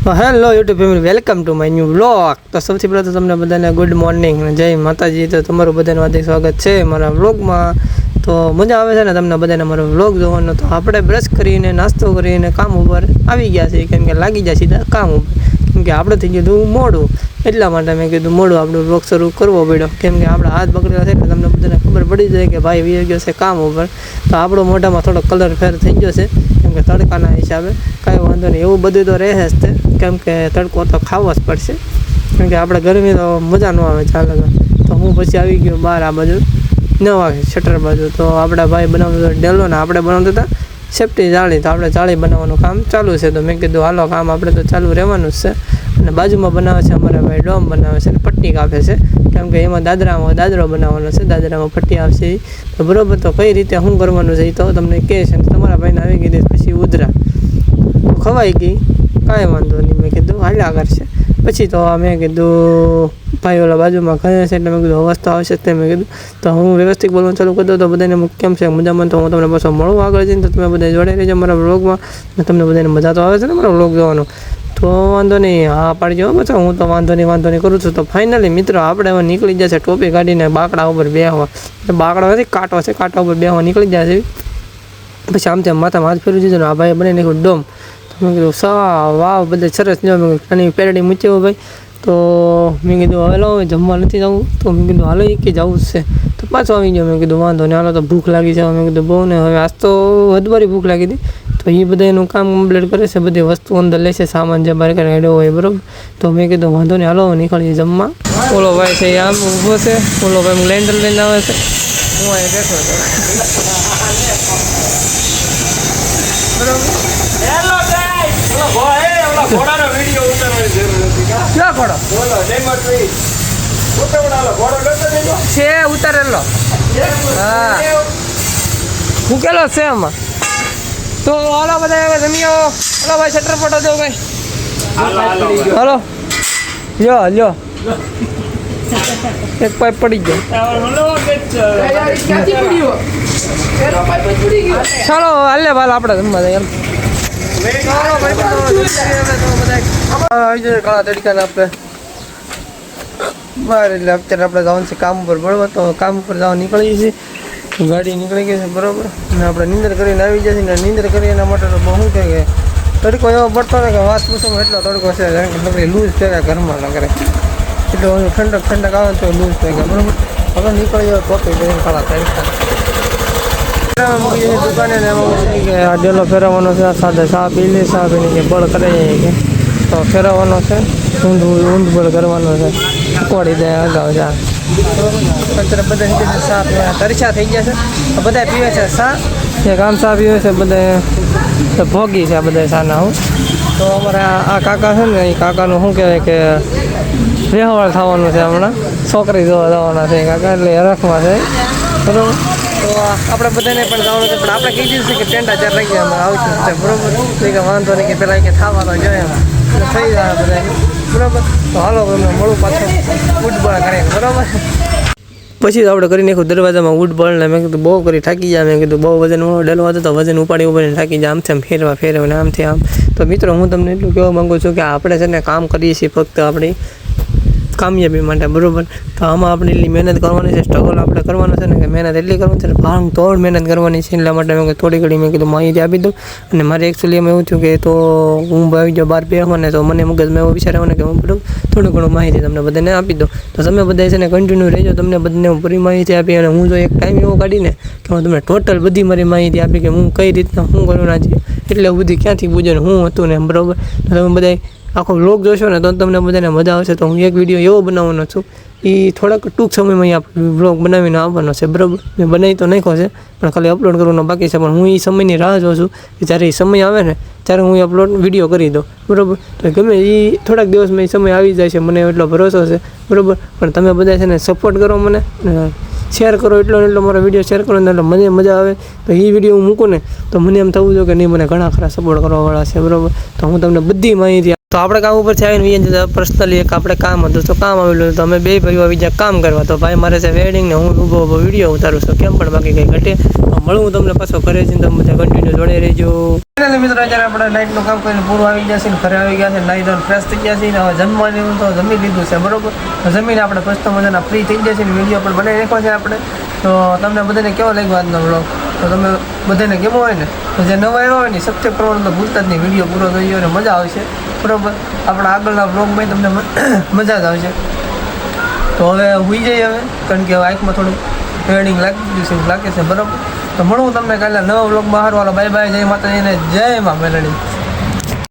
Hello YouTube family, welcome to my new vlog. તો સૌથી પહેલાં તો તમને બધાને ગુડ મોર્નિંગ અને જય માતાજી. તો તમારું બધાનું હાર્દિક સ્વાગત છે મારા વ્લોગમાં. તો મજા આવે છે ને તમને બધાને મારો વ્લોગ જોવાનો. તો આપણે બ્રશ કરીને નાસ્તો કરીને કામ ઉપર આવી ગયા છીએ, કેમ કે લાગી જાય સીધા કામ ઉપર, કેમ કે આપણે થઈ ગયું મોડું. એટલા માટે મેં કીધું મોડું આપણું વ્લોગ શરૂ કરવો પડ્યો, કેમ કે આપણા હાથ બગડેલા છે એટલે તમને બધાને ખબર પડી જાય કે ભાઈ વી ગયો છે કામ ઉપર. તો આપણો મોઢામાં થોડો કલર ફેર થઈ ગયો છે, કેમ કે તડકાના હિસાબે. કાંઈ વાંધો નહીં, એવું બધું તો રહે જ તે, કેમ કે તડકો તો ખાવો જ પડશે, કેમ કે આપણે ગરમી તો મજા ન આવે ચાલે. તો હું પછી આવી ગયો બહાર આ બાજુ 9 વાગે શટર બાજુ. તો આપણા ભાઈ બનાવતો ડેલો ને આપણે બનાવતા હતા સેફ્ટી જાળી. તો આપણે જાળી બનાવવાનું કામ ચાલુ છે. તો મેં કીધું હાલો કામ આપણે તો ચાલુ રહેવાનું જ છે. અને બાજુમાં બનાવે છે અમારા ભાઈ ડોમ બનાવે છે અને પટ્ટી કાપે છે, કેમ કે એમાં દાદરો બનાવવાનો છે, દાદરામાં પટ્ટી આવશે. તો બરાબર, તો કઈ રીતે શું કરવાનું છે એ તો તમને કહે છે. તમારા ભાઈને આવી ગઈ પછી ઉધરા ખવાઈ ગઈ, કાંઈ વાંધો નહીં. મેં કીધું હાલ્યા કરશે. પછી તો મેં કીધું ભાઈ ઓલા બાજુમાં ઘરે છે એટલે મેં કીધું અવાજ તો આવશે તે. મેં કીધું તો હું વ્યવસ્થિત બોલવાનું ચાલુ કરી દઉં. તો બધાને કેમ છે મજામાં? તો હું તમને પાછો મળું આગળ જઈને. તો તમે બધા જોડે રહેજો મારા વ્લોગમાં. તમને બધાને મજા તો આવે છે ને મારો વ્લોગ જોવાનો? તો વાંધો નહીં, હા પાડજો પાછા. હું તો વાંધો નહીં કરું છું. તો ફાઇનલી મિત્રો આપણે હવે નીકળી જશે ટોપી કાઢીને બાકડા ઉપર બેહવા. બાકડા નથી, કાંટો છે, કાંટા ઉપર બેહવા નીકળી જશે. પછી આમ તેમ માથામાં હાથ ફેરવી દીધો ને આ ભાઈ બની નાખ્યું ડોમ. તો મેં કીધું વાવ બધા સરસ. જો મેં આની પેરડી મૂચ્યો ભાઈ. તો મેં કીધું હાલો જમવા નથી જવું. તો મેં કીધું હાલો કે જવું જ છે. તો પાછો આવી ગયો. મેં કીધું વાંધો નહીં, હાલો તો ભૂખ લાગી છે. મેં કીધું બહુ ને હવે આજ તો હદબારી ભૂખ લાગી હતી. તો એ બધા એનું કામ કમ્પ્લીટ કરે છે, બધી વસ્તુ અંદર લે છે, સામાન જે બહાર કરીને હેડો હોય બરાબર. તો મેં કીધું વાંધો નહીં, હાલો નીકળીએ જમવા. ઓલો ભાઈ છે આમ ઊભો છે, ઓલો ભાઈ લેન્ડર લઈને આવે છે, હું અહીં બેઠો છું ઉતારેલો. હા મૂકેલો છે આમાં. તો હાલો બધા હવે જમી આવો. હાલો ભાઈ શટર ફોટો દો ભાઈ. હાલો લ્યો એક પાઇપ પડી ગયો. ચાલો હાલે ભાલ આપણે જમવા જાય. કાળા તડકા આપણે બહાર એટલે અત્યારે આપણે જવાનું છે કામ ઉપર બરાબર. તો કામ ઉપર જવા નીકળીએ છીએ, ગાડી નીકળી ગઈ છે બરાબર. અને આપણે નીંદર કરીને આવી જઈએ ને નીંદર કરી એના માટે તો બહુ કહે કે તડકો એવો પડતો ને કે વાત પૂછો એટલો તડકો છે, નકરી લૂઝ ફેંકા ઘરમાં ન કરે. એટલે ઠંડક આવે તો લૂઝ ફેંકા બરાબર. હવે નીકળી જાવ ટોપી કરીને કાળા તડકા દુકાને ને એમાં કે આ ડેલો ફેરવવાનો છે. સાથે ચા પી લે, ચા પીને કે બળ કરે કે તો ફેરવવાનો છે, ઊંધ બળ કરવાનો છે, ઉકવાડી દે અગાઉ ચા. અત્યારે બધા ચા પીવા તરછા થઈ ગયા છે. બધા પીવે છે ચા, એક આમ ચા પીવે છે, બધા ભોગી છે આ બધા ચાના. હું તો અમારા આ કાકા છે ને, એ કાકાનું શું કહેવાય કે વ્યવહાર થવાનું છે, હમણાં છોકરી જોવા જવાના છે કાકા, એટલે હરખમાં છે બરાબર. તો આપણે બધાને પણ જવાનું છે, પણ આપણે કહી દીધું છે કે ટેન્ટા 4 વાગે અમે આવશું છે બરાબર. તો કે વાંધો નહીં, કે પહેલાં કે થવા તો જોઈએ એટલે થઈ જાય બધા બરાબર. તો હાલો અમે મળું પાછું ફૂટબોલ કરે બરાબર. પછી આપણે કરી નાખ્યું દરવાજામાં ઉડબળ ને. મેં કીધું બહુ કરી થાકી જાય. મેં કીધું બહુ વજન ડેલો હતો તો વજન ઉપાડીને થાકી જાય, આમથી આમ ફેરવે ને આમથી આમ. તો મિત્રો હું તમને એટલું કહેવા માગું છું કે આપણે છે ને કામ કરીએ છીએ ફક્ત આપણી કામયાબી માટે બરાબર. તો આમાં આપણે એટલી મહેનત કરવાની છે, સ્ટ્રગલ આપણે કરવાનું છે ને કે મહેનત એટલી કરવાની છે ને ભાંગ તોડ મહેનત કરવાની છે. એટલા માટે મેં થોડી ઘડી મેં કીધું માહિતી આપી દઉં. અને મારે એકચ્યુઅલી એમાં એવું થયું કે તો હું આવી જાઉં બહાર બેસવાને, તો મને મગજમાં એવો વિચાર આવે ને કે હું થોડું ઘણું માહિતી તમને બધાને આપી દઉં. તો તમે બધા છે ને કન્ટિન્યુ રહેજો, તમને બધાને હું પૂરી માહિતી આપી. અને હું જો એક ટાઈમ એવો કાઢીને કે હું તમને ટોટલ બધી મારી માહિતી આપી કે હું કઈ રીતના શું કરું ના છીએ, એટલે બધી ક્યાંથી પૂછો ને હું હતું ને બરાબર. તો તમે બધા આખો વ્લોગ જોશો ને તો તમને બધાને મજા આવશે. તો હું એક વિડીયો એવો બનાવવાનો છું, એ થોડાક ટૂંક સમયમાં આપણે વ્લોગ બનાવીને આવવાનો છે બરાબર. મેં બનાવી તો નાખ્યો છે, પણ ખાલી અપલોડ કરવાનો બાકી છે. પણ હું એ સમયની રાહ જોઉં છું કે જ્યારે એ સમય આવે ને ત્યારે હું અપલોડ વિડીયો કરી દઉં બરાબર. તો ગમે એ થોડાક દિવસમાં એ સમય આવી જાય છે, મને એટલો ભરોસો છે બરાબર. પણ તમે બધા છે ને સપોર્ટ કરો મને, શેર કરો, એટલો મારો વિડીયો શેર કરો ને એટલે મને મજા આવે. તો એ વિડીયો હું મૂકું ને તો મને એમ થવું જોઈએ કે નહીં મને ઘણા ખરા સપોર્ટ કરવાવાળા છે બરાબર. તો હું તમને બધી માહિતી તો આપણે કામ ઉપરથી આવીને વીએ પર્સનલી એક આપણે કામ હતું તો કામ આવેલું તો અમે બે ભાઈઓ આવી જ્યાં કામ કરવા તો ભાઈ મારે છે વેડિંગ ને હું ઊભો વિડીયો ઉતારું છું કેમ પણ બાકી કંઈ ઘટે તો મળું હું તમને પાછો ઘરે જઈને તમે બધા કન્ટિન્યુ જોડે રહેજો. મિત્રો જ્યારે આપણે નાઇટનું કામ કરીને પૂરું આવી ગયા છે ને ઘરે આવી ગયા છે નાઈ ધોઈને ફ્રેશ થઈ ગયા છે ને હવે જમવાનું તો જમી લીધું છે બરોબર. જમીને આપણે ફસ્ટ મજાના ફ્રી થઈ ગયા છે ને વિડીયો પણ બનાવી નાખ્યો છે આપણે. તો તમને બધાને કેવો લાગ્યો આજનો વ્લોગ તો તમે બધાને કેવો હોય ને તો જે નવા આવ્યા હોય ને સબસ્ક્રાઈબ કરવાનું તો ભૂલતા જ નહીં. વિડીયો પૂરો થઈ ગયો અને મજા આવશે બરાબર. આપણા આગળના વ્લોગમાં તમને મજા જ આવશે. તો હવે હોઈ જઈએ હવે કારણ કે હવે આંખમાં થોડું ટ્રેનિંગ લાગે છે બરાબર. તો મળું તમને કાલે નવા વ્લોગમાં. હારવાલો બાય બાય. જય માતાજીને જય મા મેલડી.